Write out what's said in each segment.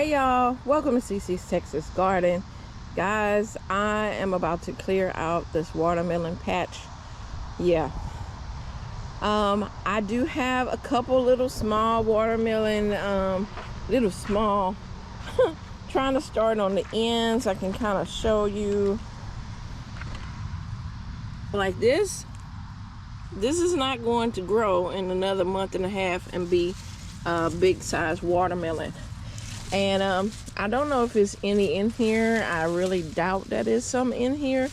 Hey y'all, welcome to CC's Texas Garden. Guys, I am about to clear out this watermelon patch. Yeah. I do have a couple little small watermelon, little small, trying to start on the ends. I can kind of show you like this. This is not going to grow in another month and a half and be a big size watermelon. And I don't know if it's any in here. I really doubt that is some in here,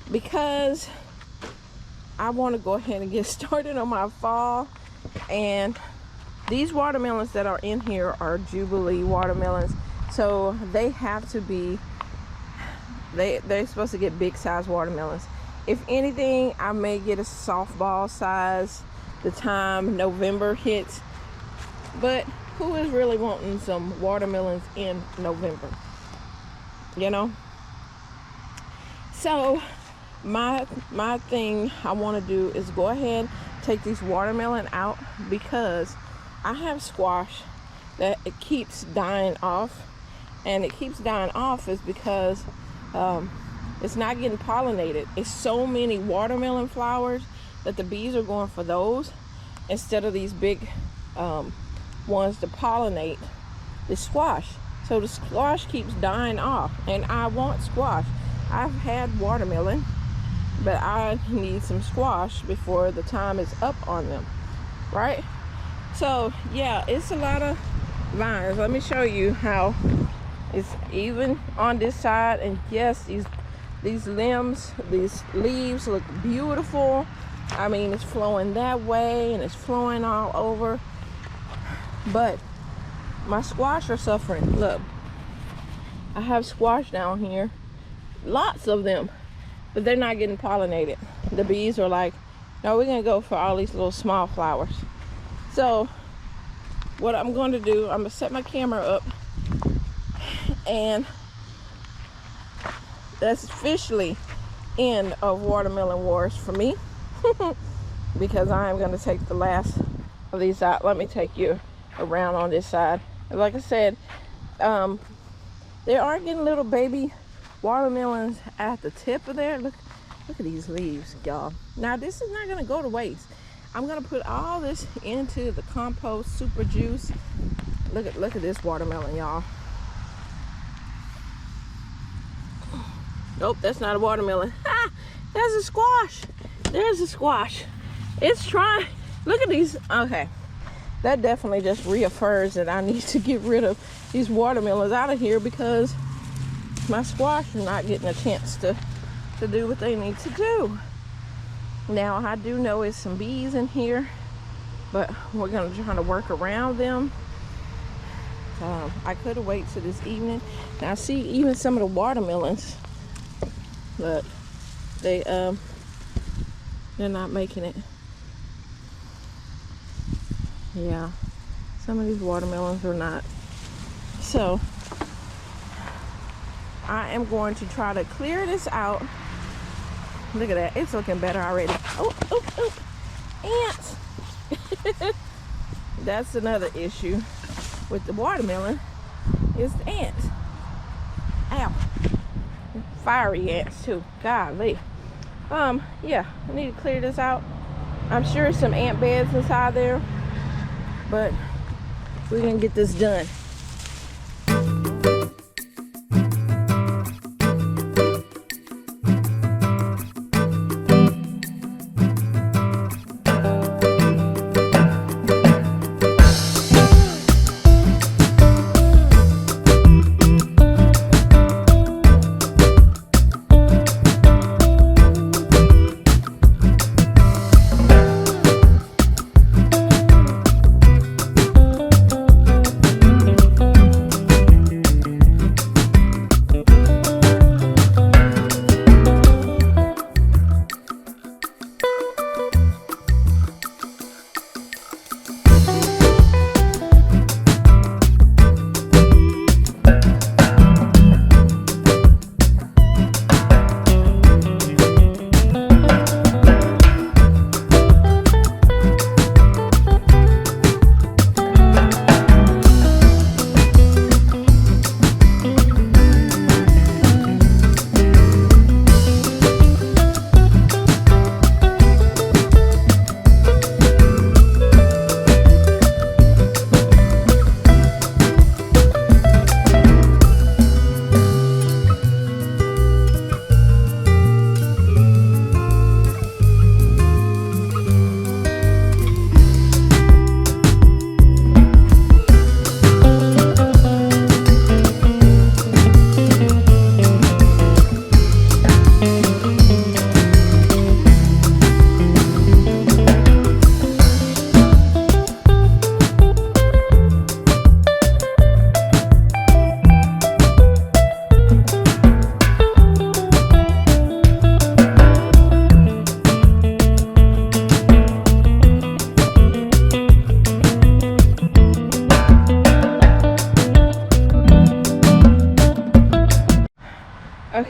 because I want to go ahead and get started on my fall. And these watermelons that are in here are Jubilee watermelons, so they have to be, they're supposed to get big size watermelons. If anything, I may get a softball size the time November hits, but who is really wanting some watermelons in November, you know? So my thing I want to do is go ahead, take these watermelon out, because I have squash that it keeps dying off. And it keeps dying off is because it's not getting pollinated. It's so many watermelon flowers that the bees are going for those instead of these big ones to pollinate the squash. So the squash keeps dying off, and I want squash. I've had watermelon, but I need some squash before the time is up on them, right? So yeah, it's a lot of vines. Let me show you how it's even on this side. And yes, these limbs, these leaves look beautiful. I mean, it's flowing that way and it's flowing all over. But my squash are suffering. Look, I have squash down here, lots of them, but they're not getting pollinated. The bees are like, no, we're gonna go for all these little small flowers. So what I'm going to do, I'm gonna set my camera up, and that's officially end of watermelon wars for me. Because I am going to take the last of these out. Let me take you around on this side. And like I said, they are getting little baby watermelons at the tip of there. Look at these leaves, y'all. Now this is not going to go to waste. I'm going to put all this into the compost super juice. Look at this watermelon, y'all. Nope, that's not a watermelon. Ha! There's a squash. There's a squash. It's trying. Look at these. Okay, that definitely just reaffirms that I need to get rid of these watermelons out of here, because my squash are not getting a chance to do what they need to do. Now I do know it's some bees in here, but we're gonna try to work around them. I could have waited till this evening. Now see, even some of the watermelons, look, they're not making it. Yeah, some of these watermelons are not. So I am going to try to clear this out. Look at that, it's looking better already. Oh, ants. That's another issue with the watermelon, is the ants. Ow. Fiery ants too, golly. Yeah, I need to clear this out. I'm sure some ant beds inside there, but we're gonna get this done.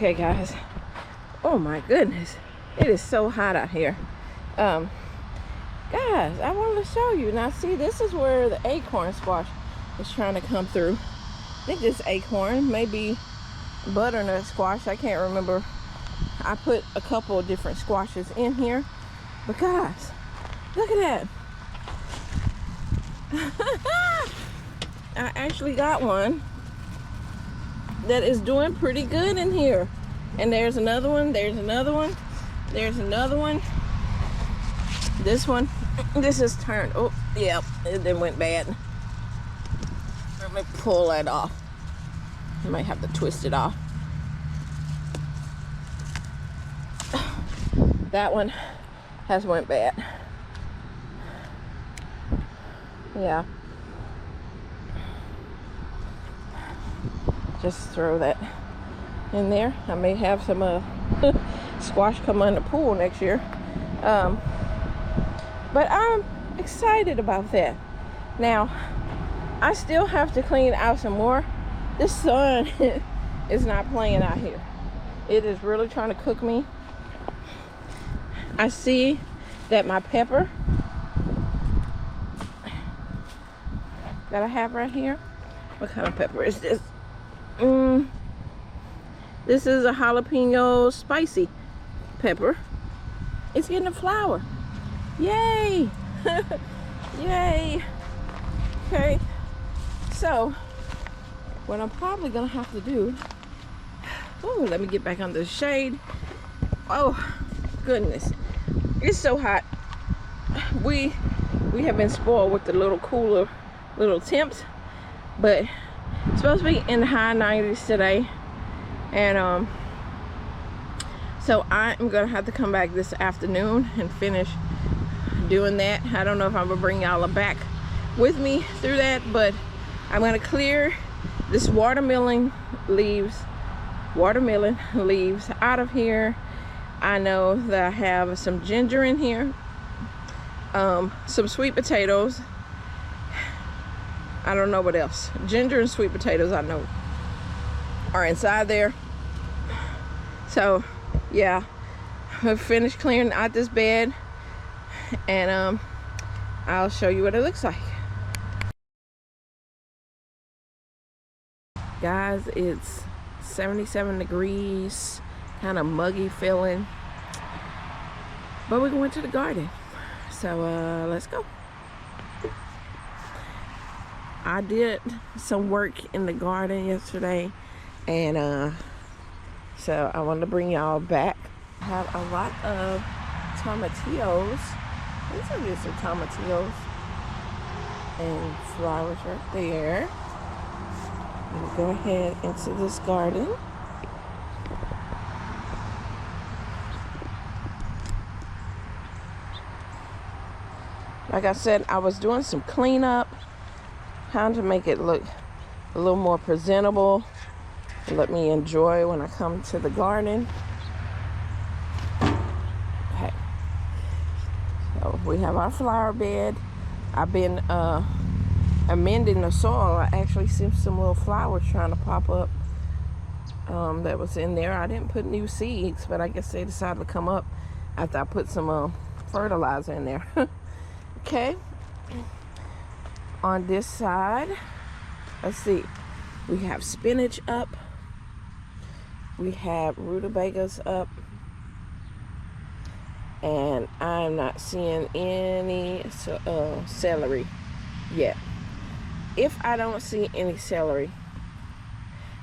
Okay, guys. Oh my goodness. It is so hot out here. Guys, I wanted to show you. Now see, this is where the acorn squash is trying to come through. I think this acorn, maybe butternut squash. I can't remember. I put a couple of different squashes in here. But guys, look at that. I actually got one that is doing pretty good in here. And there's another one, there's another one, there's another one. This one, this is turned, oh, yeah, it then went bad. Let me pull that off. I might have to twist it off. That one has went bad. Yeah. Just throw that in there. I may have some squash come in the pool next year. But I'm excited about that. Now, I still have to clean out some more. This sun is not playing out here. It is really trying to cook me. I see that my pepper that I have right here. What kind of pepper is this? This is a jalapeno spicy pepper. It's getting a flower. Yay! Yay! Okay, so what I'm probably gonna have to do, oh, let me get back under the shade. Oh goodness, it's so hot. We have been spoiled with the little cooler little temps, but it's supposed to be in the high 90s today. And so I'm gonna have to come back this afternoon and finish doing that. I don't know if I'm gonna bring y'all back with me through that, but I'm gonna clear this watermelon leaves out of here. I know that I have some ginger in here, some sweet potatoes. I don't know what else. Ginger and sweet potatoes, I know, are inside there. So yeah, I've finished clearing out this bed, and I'll show you what it looks like. Guys, it's 77 degrees, kind of muggy feeling, but we're going to the garden, so let's go. I did some work in the garden yesterday, and so I wanted to bring y'all back. I have a lot of tomatillos. These are just some tomatillos and flowers right there. I'm gonna go ahead into this garden. Like I said, I was doing some cleanup, trying to make it look a little more presentable. Let me enjoy when I come to the garden. Okay. So we have our flower bed. I've been amending the soil. I actually see some little flowers trying to pop up that was in there. I didn't put new seeds, but I guess they decided to come up after I put some fertilizer in there. Okay. On this side, let's see, we have spinach up, we have rutabagas up, and I'm not seeing any celery yet. If I don't see any celery,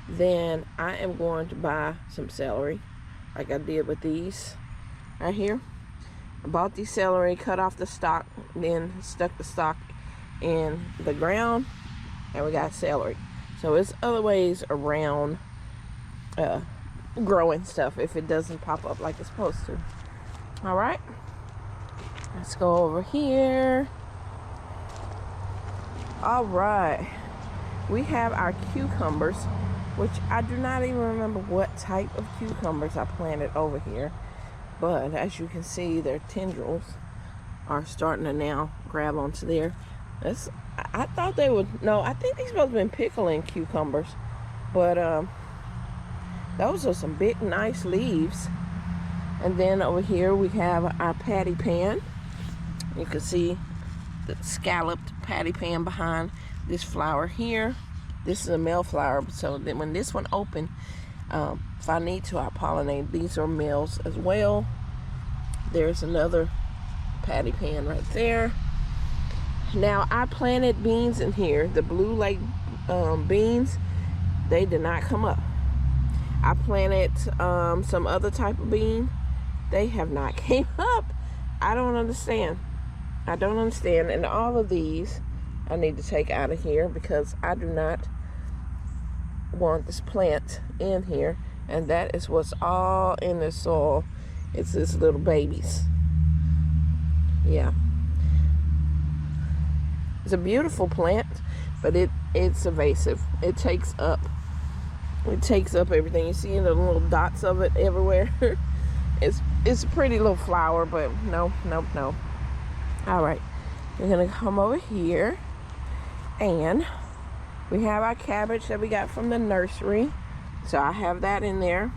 then I am going to buy some celery, like I did with these right here. I bought these celery, cut off the stalk, then stuck the stalk in the ground, and we got celery. So it's other ways around growing stuff if it doesn't pop up like it's supposed to. All right, let's go over here. All right, we have our cucumbers, which I do not even remember what type of cucumbers I planted over here, but as you can see, their tendrils are starting to now grab onto there. I thought they would, no, I think they're supposed to be pickling cucumbers, but Those are some big, nice leaves. And then over here we have our patty pan. You can see the scalloped patty pan behind this flower here. This is a male flower, so that when this one open, if I need to, I pollinate. These are males as well. There's another patty pan right there. Now I planted beans in here, the Blue Lake beans. They did not come up. I planted some other type of bean. They have not came up. I don't understand. I don't understand. And all of these I need to take out of here because I do not want this plant in here. And that is what's all in the soil. It's this little babies. Yeah. It's a beautiful plant, but it's invasive. It takes up everything. You see the little dots of it everywhere. It's a pretty little flower, but no. All right, we're gonna come over here, and we have our cabbage that we got from the nursery. So I have that in there,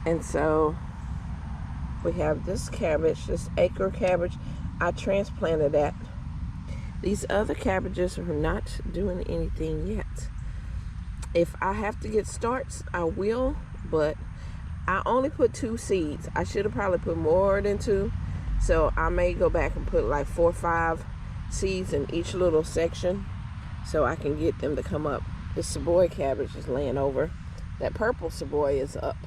and so we have this cabbage, this acre cabbage. I transplanted that. These other cabbages are not doing anything yet. If I have to get starts, I will, but I only put 2 seeds. I should have probably put more than 2. So I may go back and put like 4 or 5 seeds in each little section so I can get them to come up. The Savoy cabbage is laying over. That purple Savoy is up.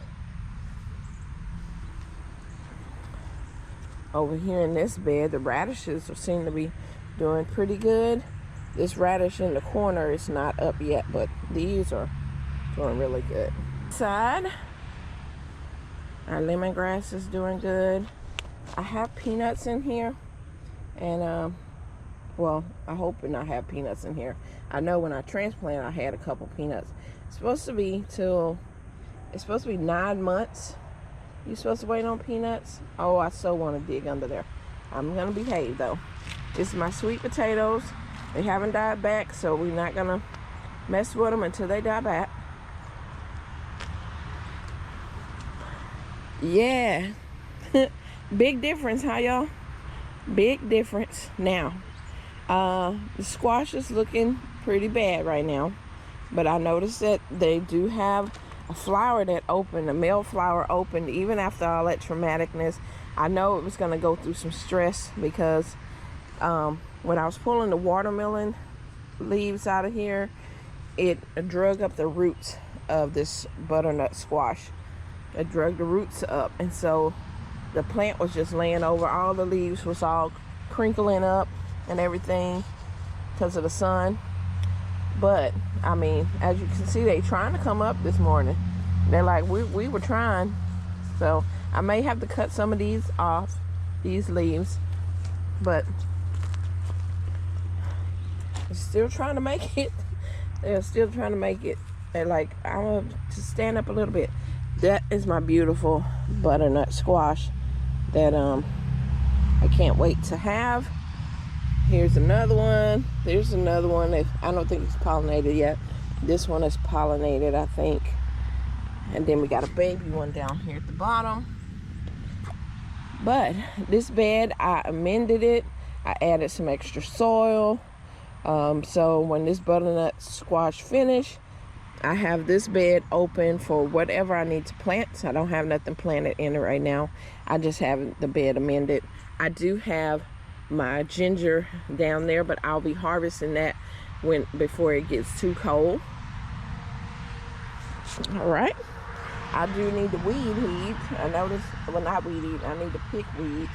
Over here in this bed, the radishes seem to be doing pretty good. This radish in the corner is not up yet, but these are doing really good. Side, our lemongrass is doing good. I have peanuts in here, and well, I hope and I have peanuts in here. I know when I transplanted, I had a couple peanuts. It's supposed to be 9 months. You supposed to wait on peanuts? Oh, I so want to dig under there. I'm gonna behave though. This is my sweet potatoes. They haven't died back, so we're not gonna mess with them until they die back. Yeah. Big difference, huh, y'all? Big difference. Now, the squash is looking pretty bad right now, but I noticed that they do have a flower that opened, a male flower opened, even after all that traumaticness. I know it was going to go through some stress because when I was pulling the watermelon leaves out of here, it drug up the roots of this butternut squash. It drug the roots up, and so the plant was just laying over. All the leaves was all crinkling up and everything because of the sun. But I mean, as you can see, they trying to come up this morning. They're like, we were trying. So I may have to cut some of these off, these leaves, but they're still trying to make it. They're still trying to make it. They're like, I'm gonna just stand up a little bit. That is my beautiful butternut squash that I can't wait to have. Here's another one. There's another one that I don't think it's pollinated yet. This one is pollinated, I think. And then we got a baby one down here at the bottom. But this bed, I amended it. I added some extra soil. So when this butternut squash finish, I have this bed open for whatever I need to plant. So I don't have nothing planted in it right now. I just have the bed amended. I do have my ginger down there, but I'll be harvesting that before it gets too cold. All right. I do need to weed. I noticed, well, not weed eat. I need to pick weeds.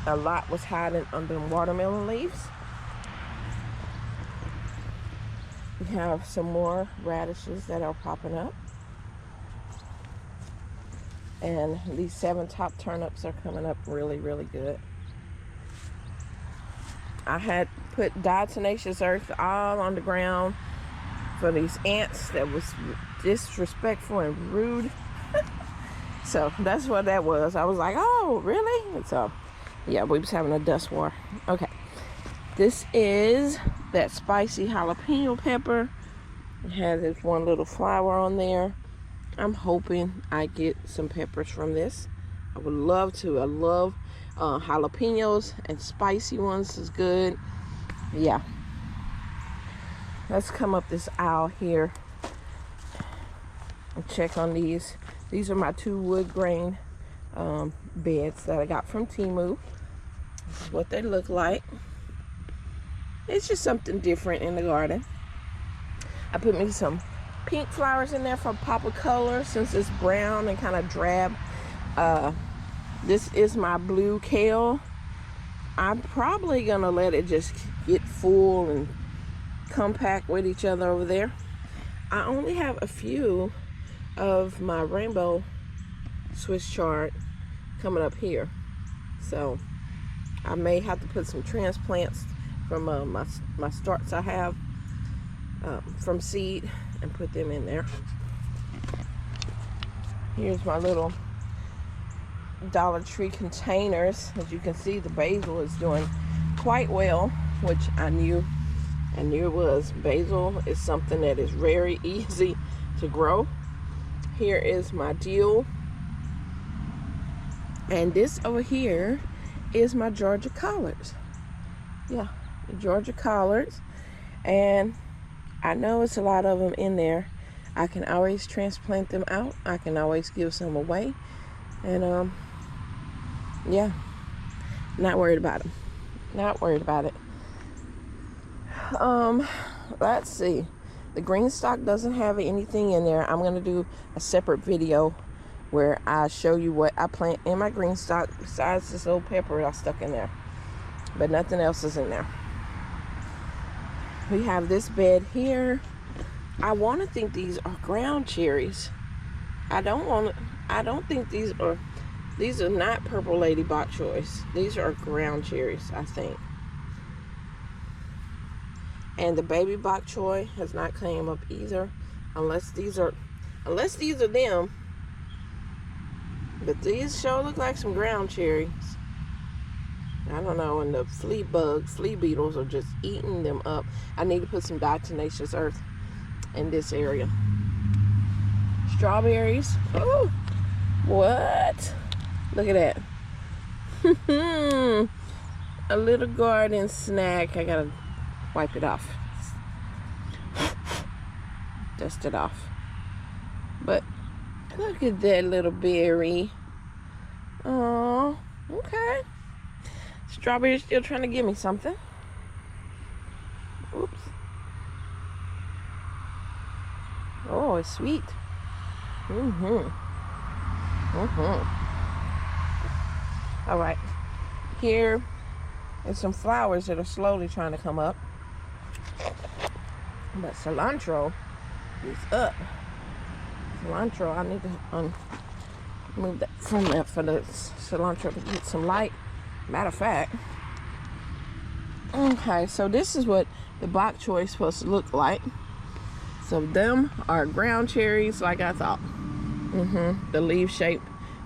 A lot was hiding under the watermelon leaves. We have some more radishes that are popping up. And these 7 top turnips are coming up really, really good. I had put diatomaceous earth all on the ground for these ants that was disrespectful and rude. So that's what that was. I was like, oh, really? And so, yeah, we was having a dust war. Okay. This is that spicy jalapeno pepper. It has this one little flower on there. I'm hoping I get some peppers from this. I would love to. I love jalapenos, and spicy ones is good. Yeah. Let's come up this aisle here and check on these. These are my 2 wood grain beds that I got from Temu. This is what they look like. It's just something different in the garden. I put me some pink flowers in there for pop of color since it's brown and kind of drab. This is my blue kale. I'm probably gonna let it just get full and compact with each other over there. I only have a few of my rainbow Swiss chard coming up here, so I may have to put some transplants from my starts I have from seed and put them in there. Here's my little Dollar Tree containers. As you can see, the basil is doing quite well, which I knew it was. Basil is something that is very easy to grow. Here is my dill, and this over here is my Georgia collards. Yeah, the Georgia collards, and I know it's a lot of them in there. I can always transplant them out. I can always give some away, and yeah, not worried about them. Not worried about it. Let's see. The green stock doesn't have anything in there. I'm gonna do a separate video where I show you what I plant in my green stock besides this old pepper I stuck in there, but nothing else is in there. We have this bed here. I want to think these are ground cherries. I don't think these are not Purple Lady bok choys. These are ground cherries, I think. And the baby bok choy has not came up either, unless these are them. But these sure look like some ground cherries. I don't know, and the flea beetles are just eating them up. I need to put some diatomaceous earth in this area. Strawberries. Oh, what? Look at that. A little garden snack. I gotta wipe it off. Dust it off. But look at that little berry. Oh, okay. Strawberry's still trying to give me something. Oops. Oh, it's sweet. All right. Here is some flowers that are slowly trying to come up. But cilantro is up. Cilantro, I need to move that from there for the cilantro to get some light. Matter of fact. Okay, so this is what the bok choy is supposed to look like. So them are ground cherries like I thought. The leaf shape,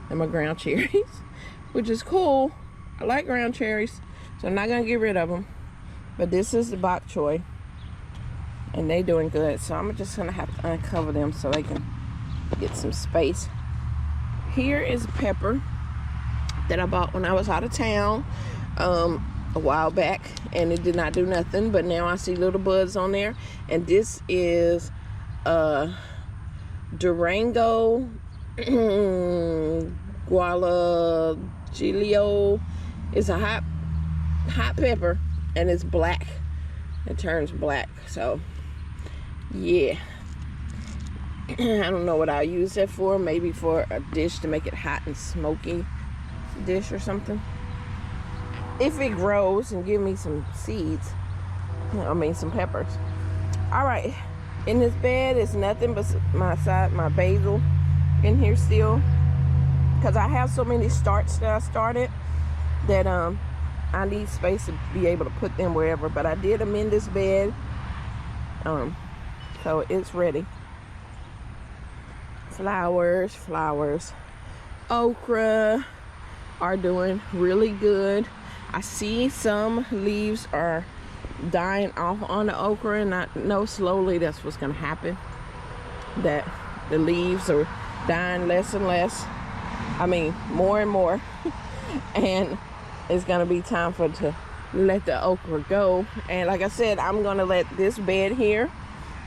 them are ground cherries, which is cool. I like ground cherries, so I'm not gonna get rid of them. But this is the bok choy, and they doing good. So I'm just gonna have to uncover them so they can get some space. Here is a pepper that I bought when I was out of town a while back, and it did not do nothing, but now I see little buds on there. And this is Durango Gualagilio. It's a hot pepper, and it's black. It turns black, so yeah. I don't know what I'll use that for. Maybe for a dish to make it hot and smoky dish or something. If it grows and give me some seeds, some peppers. All right, in this bed is nothing but my basil in here still, because I have so many starts that I started that I need space to be able to put them wherever. But I did amend this bed, so it's ready. Flowers. Okra are doing really good. I see some leaves are dying off on the okra, and I know slowly that's what's gonna happen, that the leaves are dying less and less. I mean, more and more. And it's gonna be time for to let the okra go. And like I said, I'm gonna let this bed here,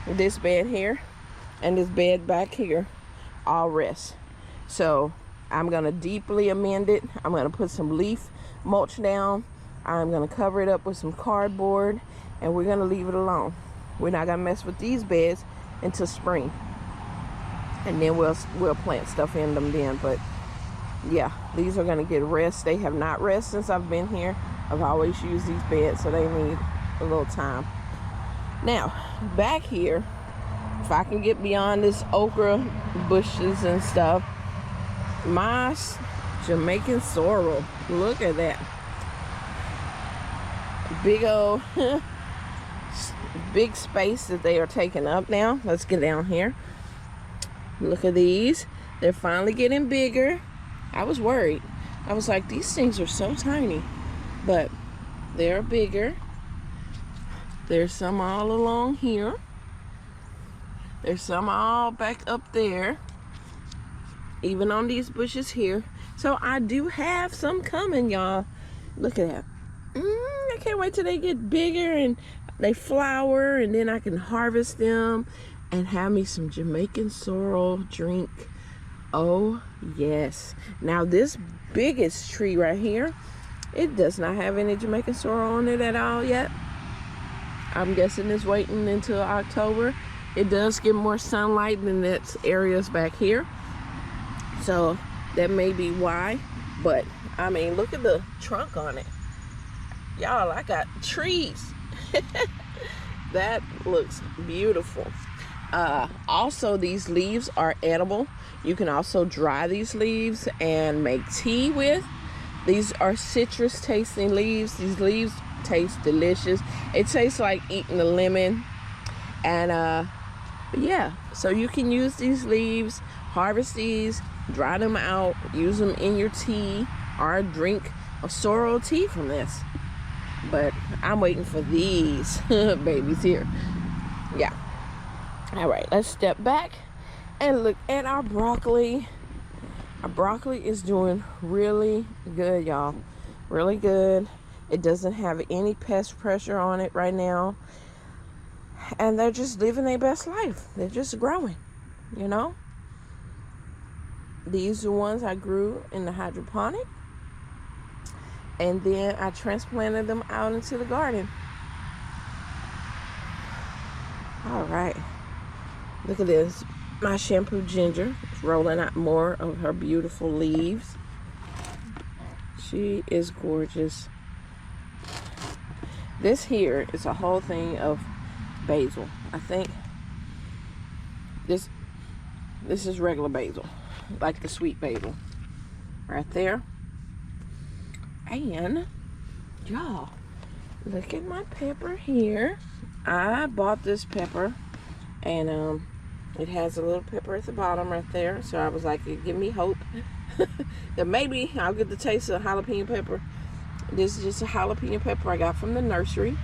and this bed back here all rest. So I'm gonna deeply amend it. I'm gonna put some leaf mulch down. I'm gonna cover it up with some cardboard, and we're gonna leave it alone. We're not gonna mess with these beds until spring, and then we'll plant stuff in them then. But yeah, these are gonna get rest. They have not rested since I've been here. I've always used these beds, so they need a little time. Now back here, if I can get beyond this okra bushes and stuff, my Jamaican sorrel, look at that big old big space that they are taking up now. Let's get down here. Look at these. They're finally getting bigger. I was worried. I was like, these things are so tiny, but they're bigger. There's some all along here. There's some all back up there, even on these bushes here. So I do have some coming, y'all. Look at that. I can't wait till they get bigger and they flower, and then I can harvest them and have me some Jamaican sorrel drink. Oh yes. Now this biggest tree right here, it does not have any Jamaican sorrel on it at all yet. I'm guessing it's waiting until October. It does get more sunlight than its areas back here, so that may be why. But I mean, look at the trunk on it, y'all. I got trees. That looks beautiful. Also, these leaves are edible. You can also dry these leaves and make tea with. These are citrus tasting leaves. These leaves taste delicious. It tastes like eating a lemon. And yeah, so you can use these leaves, harvest these, dry them out, use them in your tea, or drink a sorrel tea from this. But I'm waiting for these babies here. Yeah. All right, let's step back and look at our broccoli. Our broccoli is doing really good, y'all. Really good. It doesn't have any pest pressure on it right now. And they're just living their best life. They're just growing, you know. These are ones I grew in the hydroponic. And then I transplanted them out into the garden. All right. Look at this. My shampoo ginger is rolling out more of her beautiful leaves. She is gorgeous. This here is a whole thing of basil. I think this is regular basil, like the sweet basil right there. And y'all, look at my pepper here. I bought this pepper, and it has a little pepper at the bottom right there. So I was like, it give me hope that maybe I'll get the taste of jalapeno pepper. This is just a jalapeno pepper I got from the nursery,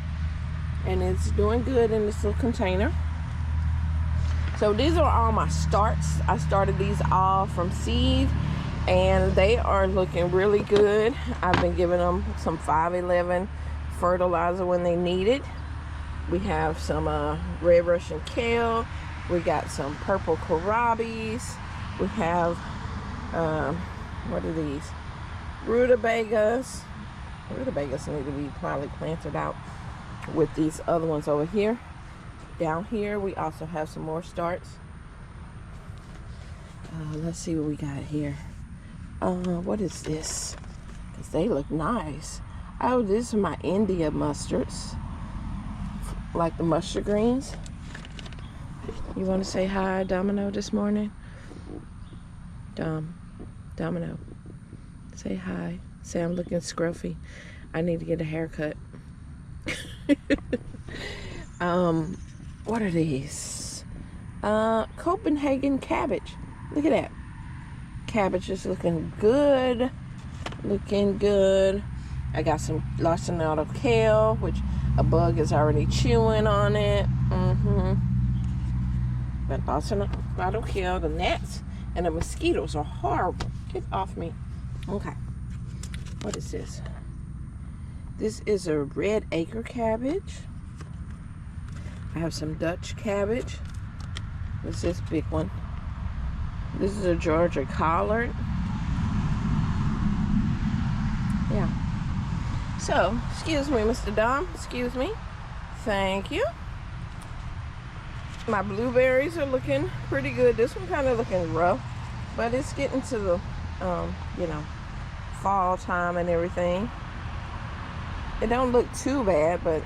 and it's doing good in this little container. So these are all my starts. I started these all from seed, and they are looking really good. I've been giving them some 5-11 fertilizer when they need it. We have some red Russian kale. We got some purple kohlrabies. We have what are these? Rutabagas. Rutabagas need to be probably planted out with these other ones over here. Down here we also have some more starts. Let's see what we got here. What is this? Because they look nice. Oh, these are my India mustards, like the mustard greens. You want to say hi, Domino, this morning? Domino, say hi. Say I'm looking scruffy. I need to get a haircut. What are these? Copenhagen cabbage. Look at that. Cabbage is looking good. Looking good. I got some lacinato kale, which a bug is already chewing on it. But lacinato kale, the gnats And the mosquitoes are horrible. Get off me. Okay. What is this? This is a red acre cabbage. I have some Dutch cabbage. What's this big one? This is a Georgia collard. Yeah. So, excuse me, Mr. Dom. Excuse me. Thank you. My blueberries are looking pretty good. This one kind of looking rough, but it's getting to the, you know, fall time and everything. It don't look too bad, but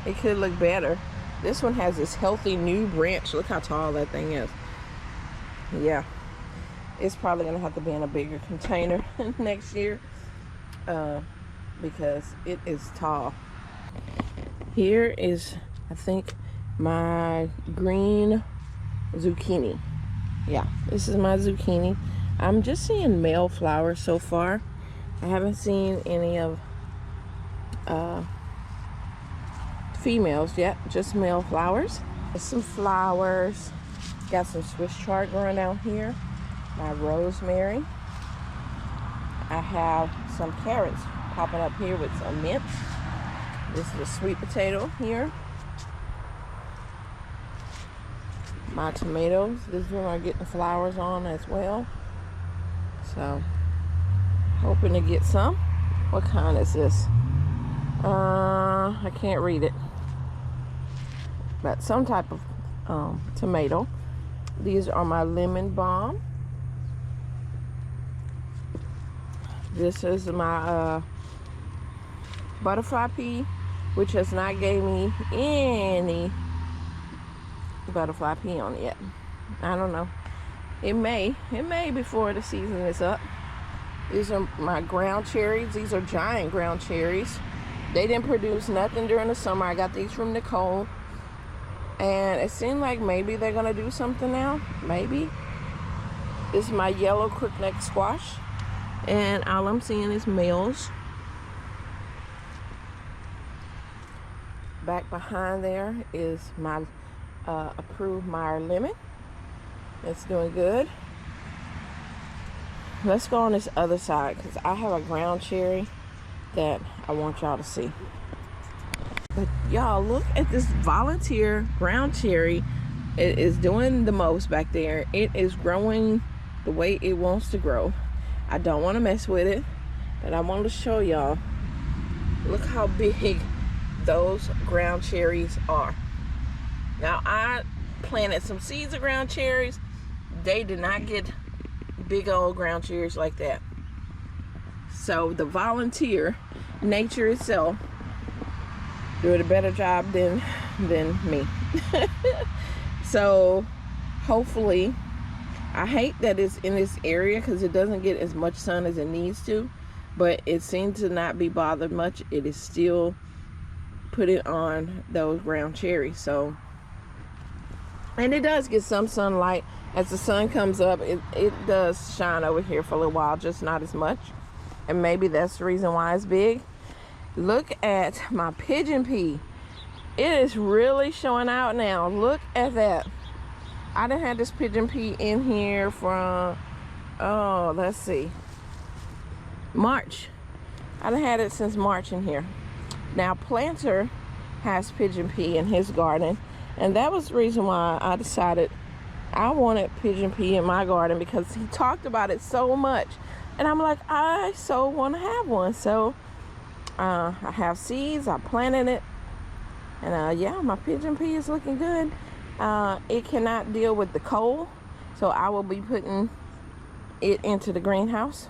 it could look better. This one has this healthy new branch. Look how tall that thing is. Yeah. It's probably going to have to be in a bigger container next year because it is tall. Here is, I think, my green zucchini. Yeah, this is my zucchini. I'm just seeing male flowers so far. I haven't seen any of females yet, just male flowers. There's some flowers. Got some Swiss chard growing down here. My rosemary. I have some carrots popping up here with some mint. This is a sweet potato here. My tomatoes. This is where I'm getting flowers on as well. So, hoping to get some. What kind is this? I can't read it. But some type of tomato. These are my lemon balm. This is my butterfly pea, which has not gave me any butterfly pea on it yet. I don't know. It may before the season is up. These are my ground cherries. These are giant ground cherries. They didn't produce nothing during the summer. I got these from Nicole. And it seemed like maybe they're gonna do something now. Maybe. This is my yellow crookneck squash. And all I'm seeing is males. Back behind there is my approved Meyer lemon. It's doing good. Let's go on this other side because I have a ground cherry that I want y'all to see. But y'all, look at this volunteer ground cherry. It is doing the most back there. It is growing the way it wants to grow. I don't want to mess with it, but I want to show y'all. Look how big those ground cherries are. Now, I planted some seeds of ground cherries. They did not get big old ground cherries like that. So the volunteer, nature itself, doing a better job than me. So hopefully, I hate that it's in this area because it doesn't get as much sun as it needs to, but it seems to not be bothered much. It is still putting on those ground cherries. So, and it does get some sunlight as the sun comes up. It does shine over here for a little while, just not as much. And maybe that's the reason why it's big. Look at my pigeon pea. It is really showing out now. Look at that. I done had this pigeon pea in here from, oh, let's see, March. I done had it since March in here. Now, Planter has pigeon pea in his garden, and that was the reason why I decided I wanted pigeon pea in my garden, because he talked about it so much. And I'm like, I so want to have one. So I have seeds. I planted it. And yeah, my pigeon pea is looking good. It cannot deal with the cold. So I will be putting it into the greenhouse.